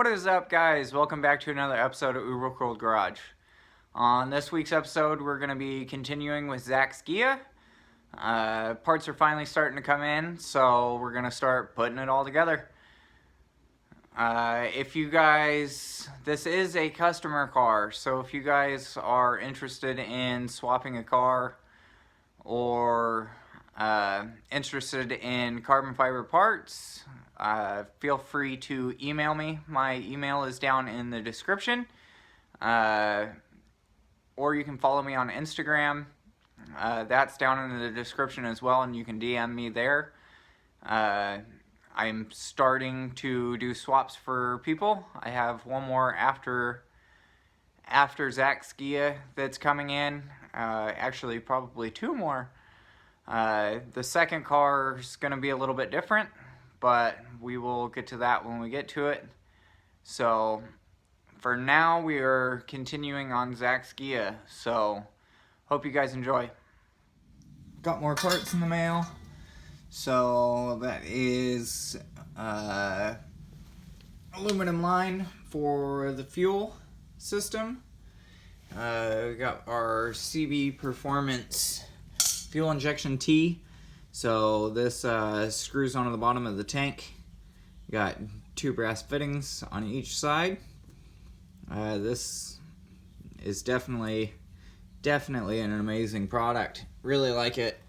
What is up, guys? Welcome back to another episode of Uberkooledgarage. On this week's episode, we're going to be continuing with Zack's Ghia. Parts are finally starting to come in, so we're going to start putting it all together. If you guys, this is a customer car, so if you guys are interested in swapping a car or interested in carbon fiber parts, feel free to email me. My email is down in the description, or you can follow me on Instagram. That's down in the description as well, and you can DM me there. I'm starting to do swaps for people. I have one more after Zack's Ghia that's coming in. Actually, probably two more. The second car is going to be a little bit different, but we will get to that when we get to it. So for now, we are continuing on Zack's Ghia, so hope you guys enjoy. Got more parts in the mail. So that is aluminum line for the fuel system. We got our CB Performance fuel injection T. So this screws onto the bottom of the tank. Got two brass fittings on each side. This is definitely an amazing product. Really like it.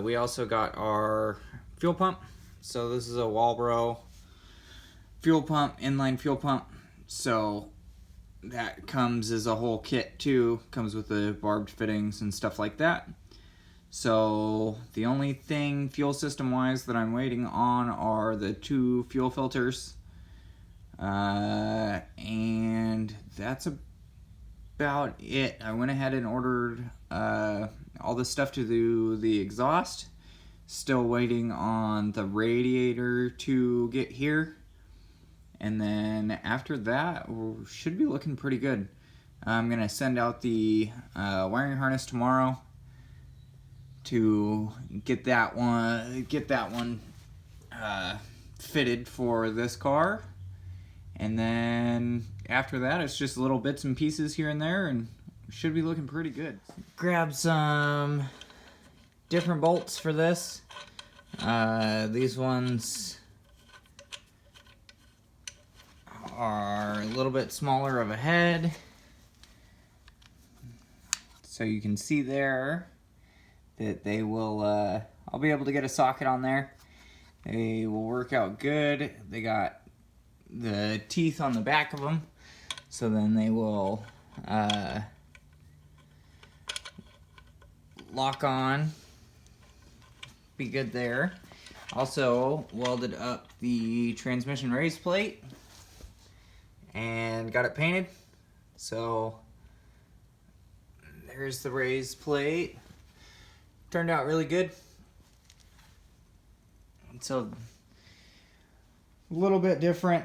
We also got our fuel pump. So this is a Walbro fuel pump, inline fuel pump. So that comes as a whole kit too. Comes with the barbed fittings and stuff like that. So the only thing fuel system wise that I'm waiting on are the two fuel filters. And that's about it. I went ahead and ordered all the stuff to do the exhaust. Still waiting on the radiator to get here. And then after that, we should be looking pretty good. I'm going to send out the wiring harness tomorrow to get that one fitted for this car. And then after that, it's just little bits and pieces here and there, and should be looking pretty good. Grab some different bolts for this. These ones are a little bit smaller of a head. So you can see there that they will, I'll be able to get a socket on there. They will work out good. They got the teeth on the back of them, so then they will lock on, be good there. Also welded up the transmission raise plate and got it painted. So there's the raise plate. Turned out really good. So a little bit different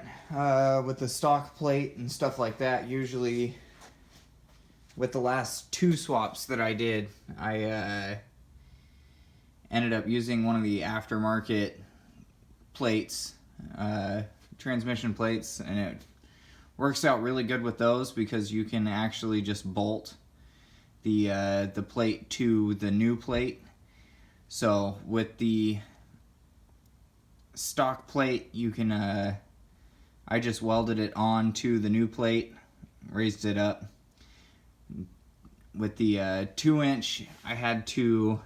with the stock plate and stuff like that. Usually with the last two swaps that I did, I ended up using one of the aftermarket plates, transmission plates, and it works out really good with those because you can actually just bolt the plate to the new plate. So with the stock plate, you can I just welded it on to the new plate, raised it up. With the 2-inch, I had to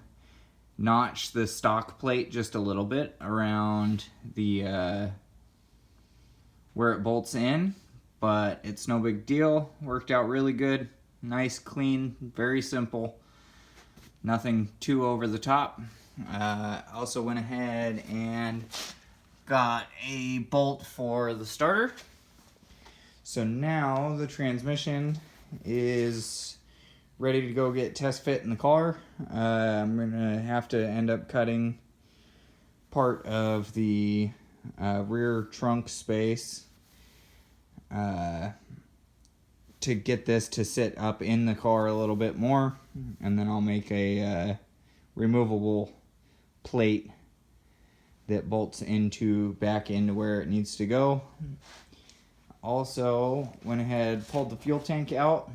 notch the stock plate just a little bit around the where it bolts in, but it's no big deal. Worked out really good. Nice, clean, very simple. Nothing too over the top. Also went ahead and got a bolt for the starter. So now the transmission is ready to go get test fit in the car. I'm gonna have to end up cutting part of the rear trunk space to get this to sit up in the car a little bit more, and then I'll make a removable plate that bolts back into where it needs to go. also went ahead, pulled the fuel tank out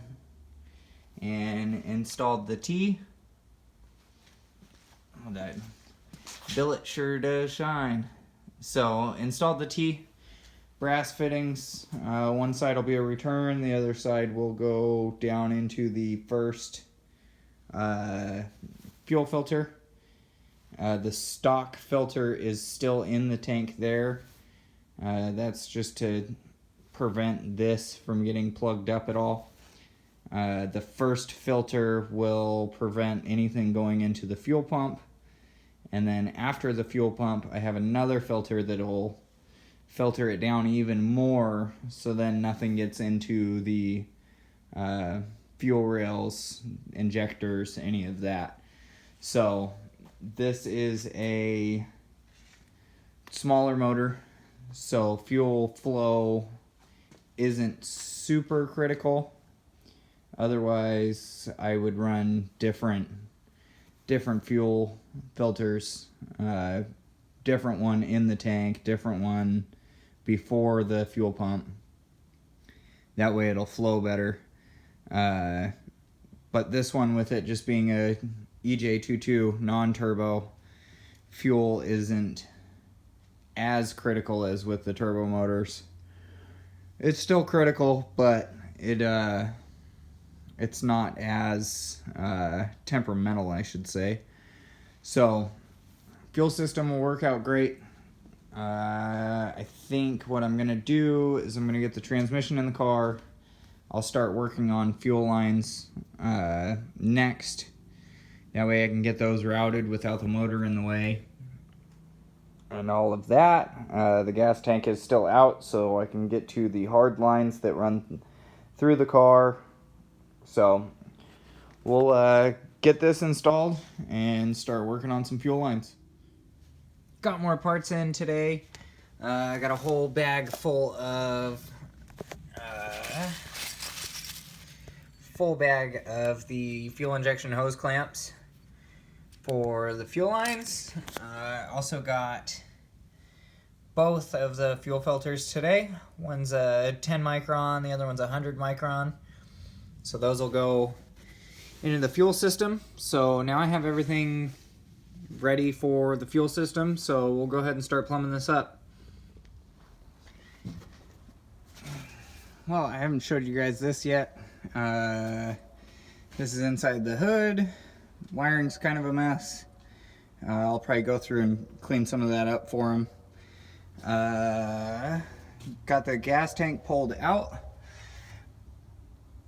and installed the T. Oh, that billet sure does shine. So installed the T, brass fittings. One side will be a return, the other side will go down into the first fuel filter. The stock filter is still in the tank there. That's just to prevent this from getting plugged up at all. The first filter will prevent anything going into the fuel pump. And then after the fuel pump, I have another filter that'll filter it down even more, so then nothing gets into the fuel rails, injectors, any of that. So this is a smaller motor, so fuel flow isn't super critical. Otherwise, I would run different fuel filters, different one in the tank, different one before the fuel pump. That way it'll flow better. But this one, with it just being a EJ22 non-turbo, fuel isn't as critical as with the turbo motors. It's still critical, but it's not as temperamental, I should say. So, fuel system will work out great. I think what I'm going to do is I'm going to get the transmission in the car. I'll start working on fuel lines next. That way I can get those routed without the motor in the way. And all of that. The gas tank is still out, so I can get to the hard lines that run through the car. So we'll get this installed and start working on some fuel lines. Got more parts in today. I got a whole bag full of the fuel injection hose clamps for the fuel lines. Also got both of the fuel filters today. One's a 10 micron, the other one's a 100 micron. So those will go into the fuel system. So now I have everything ready for the fuel system, so we'll go ahead and start plumbing this up. Well, I haven't showed you guys this yet. This is inside the hood. Wiring's kind of a mess. I'll probably go through and clean some of that up for him. Got the gas tank pulled out.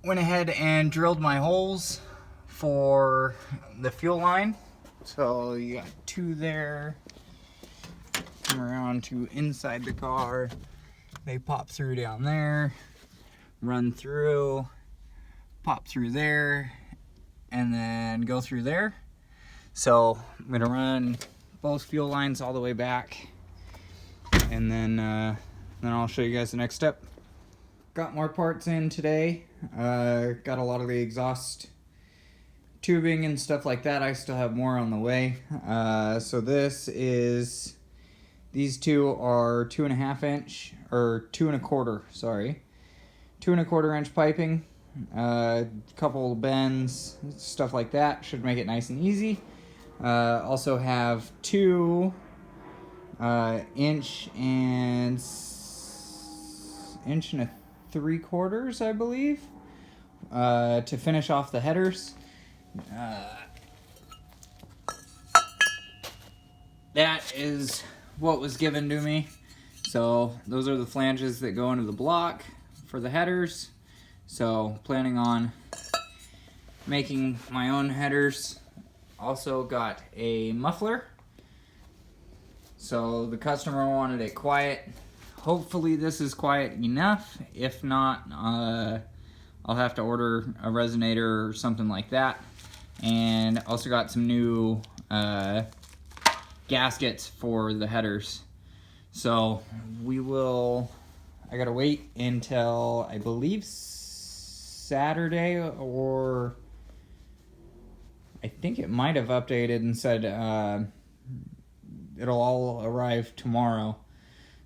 Went ahead and drilled my holes for the fuel line. So you got two there. Come around to inside the car. They pop through down there, run through, pop through there, and then go through there. So I'm gonna run both fuel lines all the way back, and then I'll show you guys the next step. Got more parts in today. Got a lot of the exhaust tubing and stuff like that. I still have more on the way. So these two are 2.5 inch, or 2 1/4, sorry. 2 1/4 inch piping. Couple bends, stuff like that. Should make it nice and easy. Also have 2 inch and 1.75 inches, I believe, to finish off the headers. That is what was given to me. So those are the flanges that go into the block for the headers. So planning on making my own headers. Also got a muffler. So the customer wanted it quiet. Hopefully this is quiet enough. If not, I'll have to order a resonator or something like that. And also got some new gaskets for the headers. So I gotta wait until, I believe, Saturday, or I think it might have updated and said it'll all arrive tomorrow.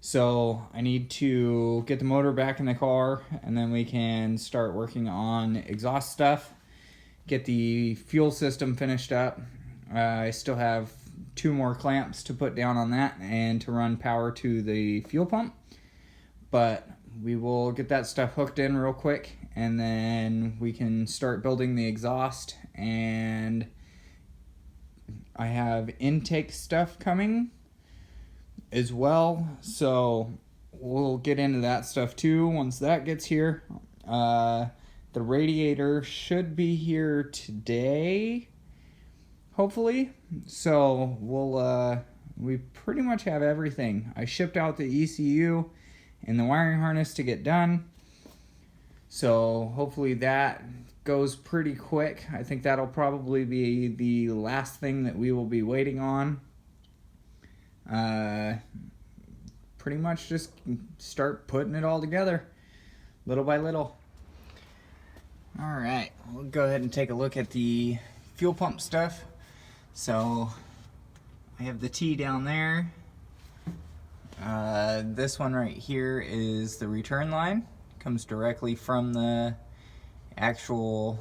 So I need to get the motor back in the car, and then we can start working on exhaust stuff, get the fuel system finished up. I still have 2 more clamps to put down on that and to run power to the fuel pump. But we will get that stuff hooked in real quick, and then we can start building the exhaust. And I have intake stuff coming as well, so we'll get into that stuff too once that gets here. The radiator should be here today, hopefully. So we pretty much have everything. I shipped out the ECU and the wiring harness to get done, so hopefully that goes pretty quick. I think that'll probably be the last thing that we will be waiting on. Pretty much just start putting it all together little by little. Alright, we'll go ahead and take a look at the fuel pump stuff. So I have the T down there. This one right here is the return line. Comes directly from the actual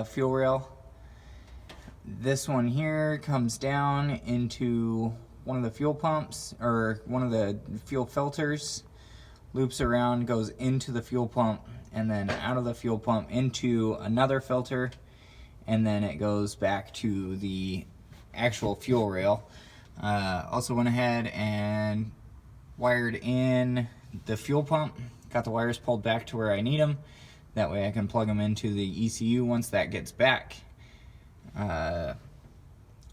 fuel rail. This one here comes down into one of the fuel pumps, or one of the fuel filters, loops around, goes into the fuel pump, and then out of the fuel pump into another filter, and then it goes back to the actual fuel rail. Also went ahead and wired in the fuel pump, got the wires pulled back to where I need them. That way I can plug them into the ECU once that gets back.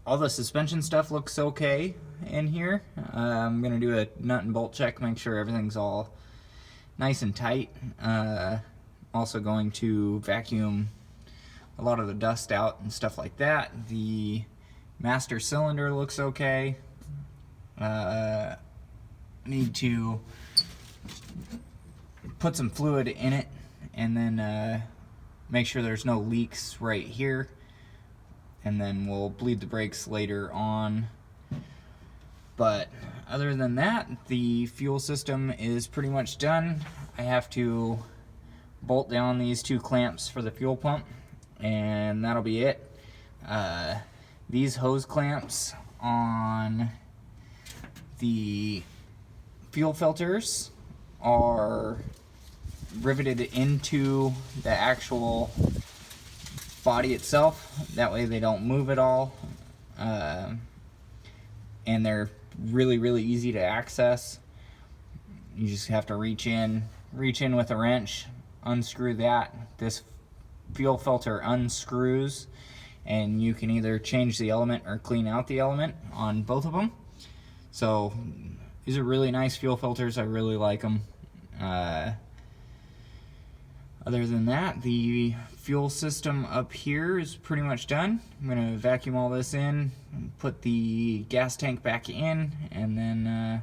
All the suspension stuff looks okay in here. I'm going to do a nut and bolt check, make sure everything's all nice and tight. Also going to vacuum a lot of the dust out and stuff like that. The master cylinder looks okay. Need to put some fluid in it, and then make sure there's no leaks right here. And then we'll bleed the brakes later on. But other than that, the fuel system is pretty much done. I have to bolt down these 2 clamps for the fuel pump, and that'll be it. These hose clamps on the fuel filters are riveted into the actual body itself. That way they don't move at all, and they're really easy to access. You just have to reach in with a wrench, unscrew that. This fuel filter unscrews, and you can either change the element or clean out the element on both of them. So these are really nice fuel filters. I really like them. Other than that, the fuel system up here is pretty much done. I'm going to vacuum all this in, put the gas tank back in, and then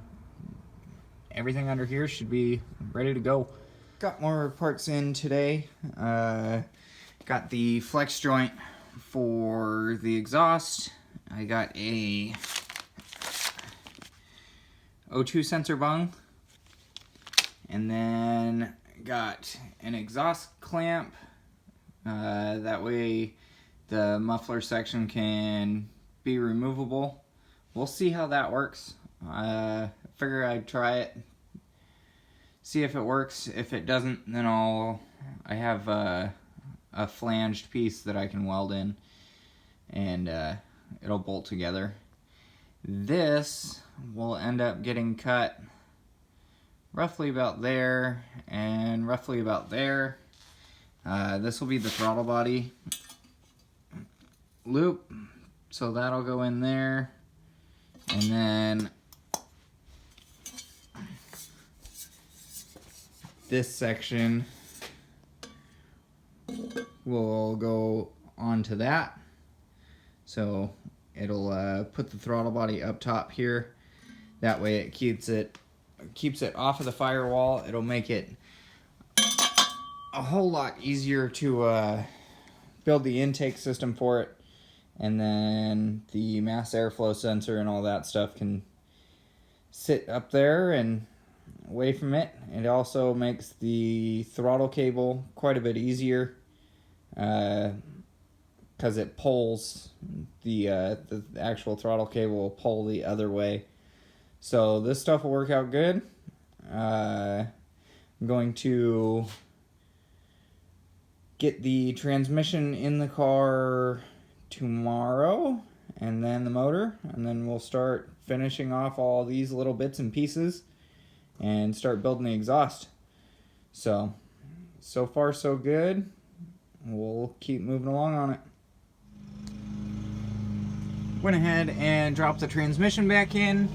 everything under here should be ready to go. Got more parts in today. Got the flex joint for the exhaust. I got a O2 sensor bung, and then got an exhaust clamp. That way the muffler section can be removable. We'll see how that works. Figure I'd try it, see if it works. If it doesn't, then I have a flanged piece that I can weld in, and it'll bolt together. This will end up getting cut roughly about there and roughly about there. This will be the throttle body loop, so that'll go in there, and then this section will go onto that. So it'll put the throttle body up top here. That way it keeps it off of the firewall. It'll make it a whole lot easier to build the intake system for it, and then the mass airflow sensor and all that stuff can sit up there, and away from it. It also makes the throttle cable quite a bit easier because it pulls the actual throttle cable will pull the other way. So this stuff will work out good. I'm going to get the transmission in the car tomorrow, and then the motor, and then we'll start finishing off all these little bits and pieces and start building the exhaust. So far so good. We'll keep moving along on it. Went ahead and dropped the transmission back in,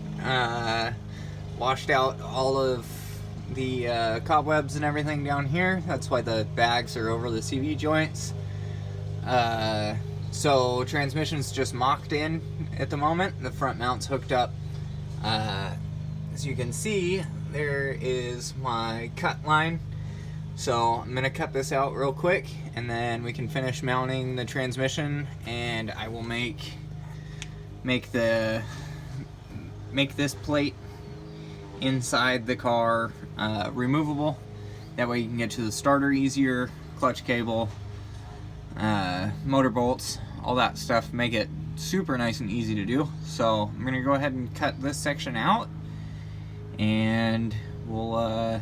washed out all of the cobwebs and everything down here. That's why the bags are over the CV joints. So transmission's just mocked in at the moment. The front mount's hooked up. As you can see, there is my cut line. So I'm gonna cut this out real quick, and then we can finish mounting the transmission, and I will make this plate inside the car removable. That way you can get to the starter easier, clutch cable, motor bolts, all that stuff. Make it super nice and easy to do. So I'm gonna go ahead and cut this section out, and we'll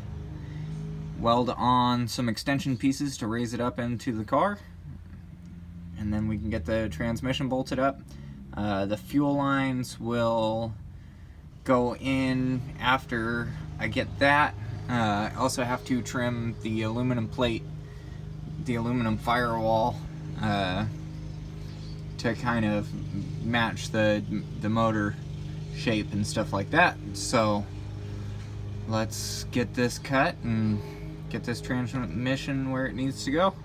weld on some extension pieces to raise it up into the car, and then we can get the transmission bolted up. The fuel lines will go in after I get that. I also have to trim the aluminum plate, the aluminum firewall, to kind of match the motor shape and stuff like that. So let's get this cut and get this transmission where it needs to go.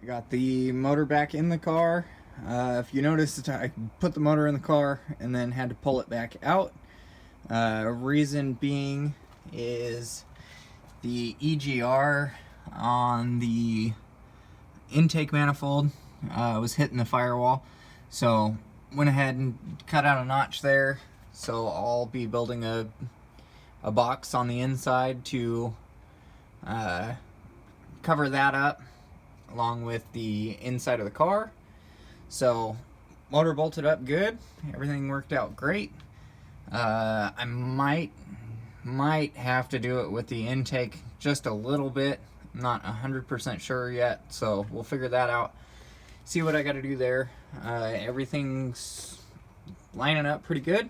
Got the motor back in the car. If you noticed, I put the motor in the car and then had to pull it back out. Reason being is the EGR on the intake manifold was hitting the firewall. So went ahead and cut out a notch there. So I'll be building a box on the inside to cover that up, along with the inside of the car. So motor bolted up good, everything worked out great. I might have to do it with the intake just a little bit. I'm not 100% sure yet, so we'll figure that out, see what I got to do there. Everything's lining up pretty good.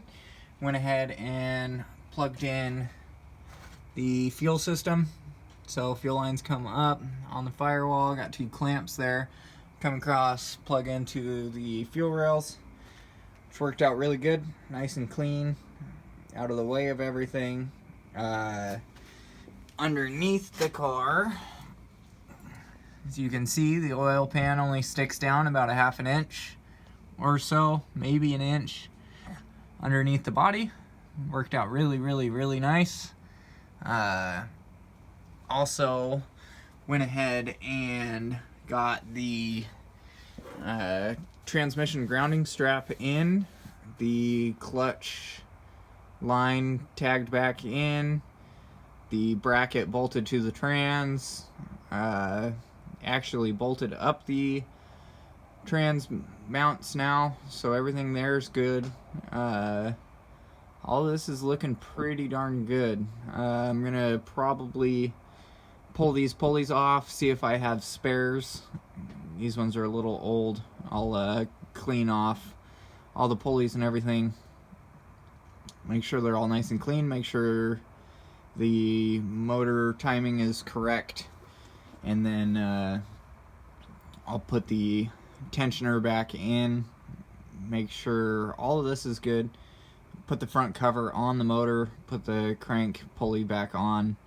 Went ahead and plugged in the fuel system. So fuel lines come up on the firewall, got two clamps there, come across, plug into the fuel rails, which worked out really good, nice and clean, out of the way of everything. Underneath the car, as you can see, the oil pan only sticks down about 1/2 inch or so, maybe 1 inch underneath the body. Worked out really, really, really nice. Also went ahead and got the transmission grounding strap in the clutch line tagged back in, the bracket bolted to the trans, actually bolted up the trans mounts now, so everything there is good. All this is looking pretty darn good. I'm gonna probably pull these pulleys off, see if I have spares. These ones are a little old. I'll clean off all the pulleys and everything, make sure they're all nice and clean, make sure the motor timing is correct, and then I'll put the tensioner back in, make sure all of this is good, put the front cover on the motor, put the crank pulley back on,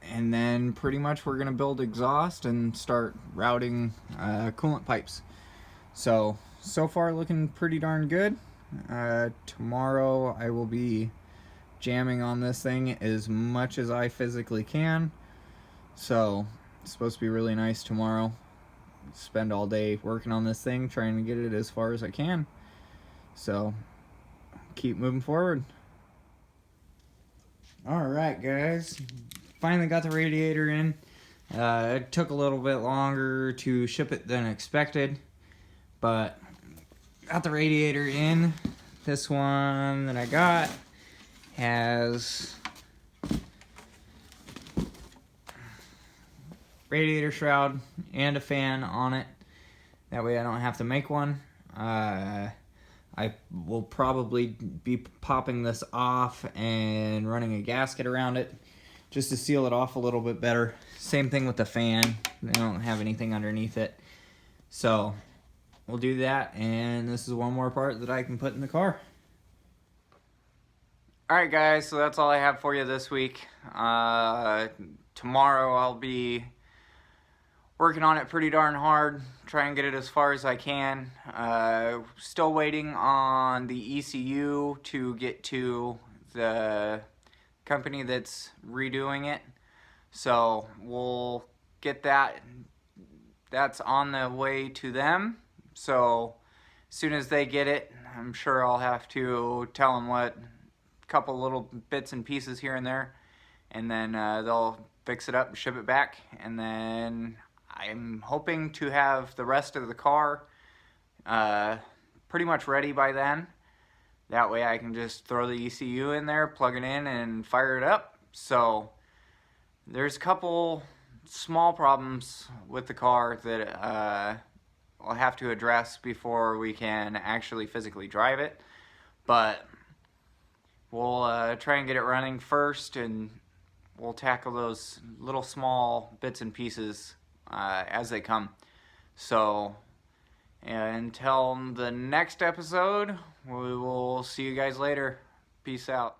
and then pretty much we're gonna build exhaust and start routing coolant pipes. So far looking pretty darn good. Tomorrow I will be jamming on this thing as much as I physically can. So it's supposed to be really nice tomorrow. Spend all day working on this thing, trying to get it as far as I can. So keep moving forward. Alright guys, finally got the radiator in. It took a little bit longer to ship it than expected, but got the radiator in. This one that I got has radiator shroud and a fan on it. That way I don't have to make one. I will probably be popping this off and running a gasket around it just to seal it off a little bit better. Same thing with the fan. I don't have anything underneath it. So we'll do that, and this is one more part that I can put in the car. Alright guys, so that's all I have for you this week. Tomorrow I'll be working on it pretty darn hard, try and get it as far as I can. Still waiting on the ECU to get to the company that's redoing it. So we'll get that. That's on the way to them. So as soon as they get it, I'm sure I'll have to tell them what, a couple little bits and pieces here and there, and then they'll fix it up and ship it back. And then I'm hoping to have the rest of the car pretty much ready by then. That way I can just throw the ECU in there, plug it in, and fire it up. So there's a couple small problems with the car that I'll have to address before we can actually physically drive it. But we'll try and get it running first, and we'll tackle those little small bits and pieces as they come. So until the next episode, we will see you guys later. Peace out.